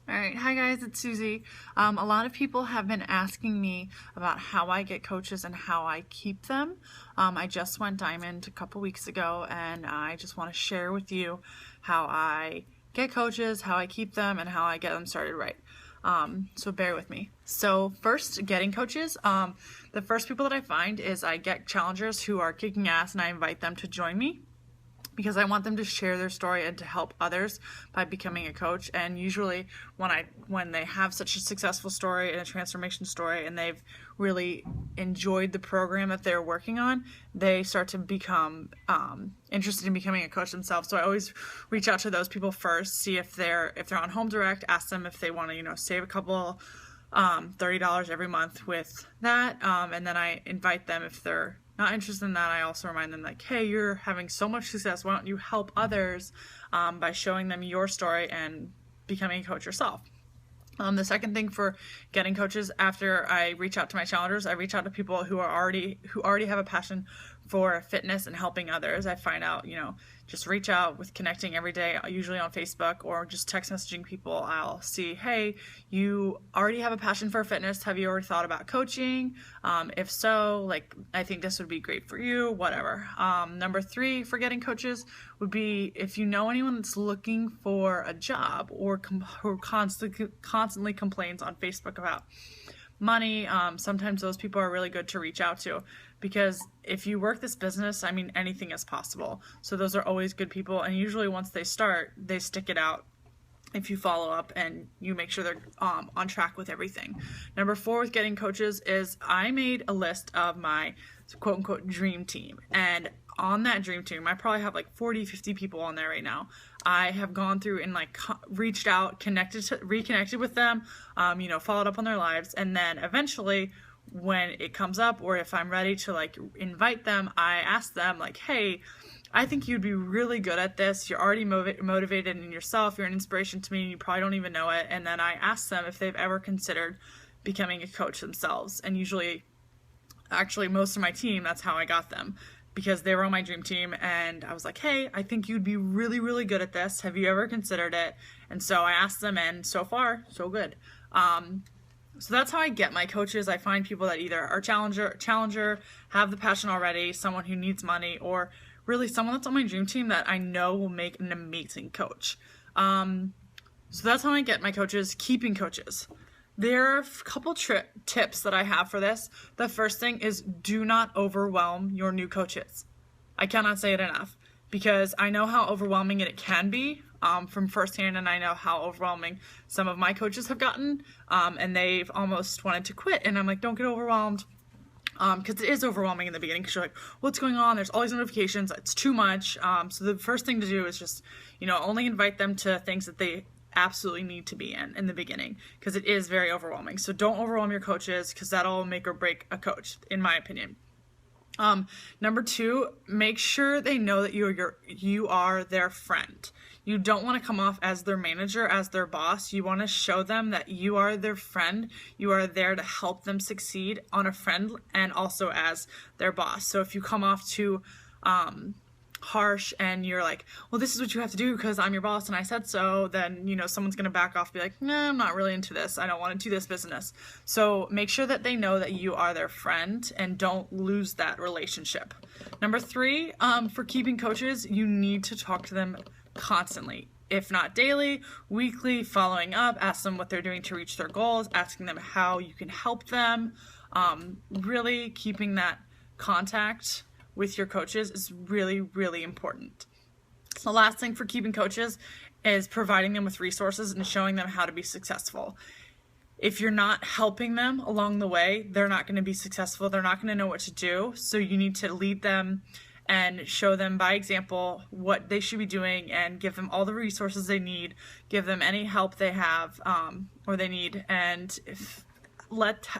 All right, hi guys, it's Susie. A lot of people have been asking me about how I get coaches and how I keep them. I just went Diamond a couple weeks ago, and I just want to share with you how I get coaches, how I keep them, and how I get them started right. So bear with me. So first, getting coaches. The first people that I find is I get challengers who are kicking ass, and I invite them to join me, because I want them to share their story and to help others by becoming a coach. And usually when they have such a successful story and a transformation story and they've really enjoyed the program that they're working on, they start to become interested in becoming a coach themselves. So I always reach out to those people first, see if they're on Home Direct, ask them if they want to save a couple $30 every month with that, and then I invite them. If they're not interested in that, I also remind them, like, hey, you're having so much success, why don't you help others by showing them your story and becoming a coach yourself. The second thing for getting coaches, after I reach out to my challengers, I reach out to people who already have a passion for fitness and helping others. I find out, just reach out with connecting every day, usually on Facebook, or just text messaging people. I'll see, hey, you already have a passion for fitness. Have you already thought about coaching? If so, I think this would be great for you, whatever. Number 3 for getting coaches would be if you know anyone that's looking for a job or who constantly complains on Facebook about money. Sometimes those people are really good to reach out to, because if you work this business, anything is possible. So those are always good people, and usually once they start, they stick it out if you follow up and you make sure they're on track with everything. Number 4 with getting coaches is I made a list of my quote unquote dream team, and on that dream team, I probably have 40, 50 people on there right now. I have gone through and reached out, reconnected with them, followed up on their lives, and then eventually when it comes up, or if I'm ready to invite them, I ask them hey, I think you'd be really good at this. You're already motivated in yourself. You're an inspiration to me, and you probably don't even know it. And then I ask them if they've ever considered becoming a coach themselves. And usually, actually, most of my team, that's how I got them, because they were on my dream team, and I was like, hey, I think you'd be really, really good at this. Have you ever considered it? And so I asked them, and so far, so good. So that's how I get my coaches. I find people that either are challenger, have the passion already, someone who needs money, or really someone that's on my dream team that I know will make an amazing coach. So that's how I get my coaches. Keeping coaches. There are a couple tips that I have for this. The first thing is, do not overwhelm your new coaches. I cannot say it enough, because I know how overwhelming it can be from firsthand, and I know how overwhelming some of my coaches have gotten, and they've almost wanted to quit, and I'm like, don't get overwhelmed, because it is overwhelming in the beginning, because you're like, what's going on? There's all these notifications, it's too much. So the first thing to do is just, only invite them to things that they absolutely need to be in the beginning, because it is very overwhelming. So don't overwhelm your coaches, because that'll make or break a coach, in my opinion. Number 2, make sure they know that you are their friend. You don't want to come off as their manager, as their boss. You want to show them that you are their friend. You are there to help them succeed on a friend and also as their boss. So if you come off too harsh and you're like, well, this is what you have to do because I'm your boss and I said so, then someone's gonna back off and be like, nah, I'm not really into this, I don't want to do this business. So make sure that they know that you are their friend and don't lose that relationship. Number 3, for keeping coaches, you need to talk to them constantly, if not daily, weekly, following up. Ask them what they're doing to reach their goals, asking them how you can help them. Really keeping that contact with your coaches is really, really important. The last thing for keeping coaches is providing them with resources and showing them how to be successful. If you're not helping them along the way, they're not going to be successful. They're not going to know what to do. So you need to lead them and show them by example what they should be doing, and give them all the resources they need, give them any help they have or they need, and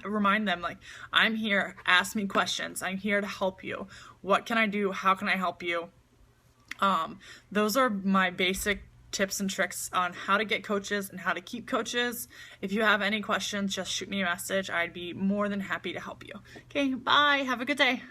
remind them, I'm here, ask me questions, I'm here to help you. What can I do? How can I help you? Those are my basic tips and tricks on how to get coaches and how to keep coaches. If you have any questions, just shoot me a message. I'd be more than happy to help you. Okay, bye. Have a good day.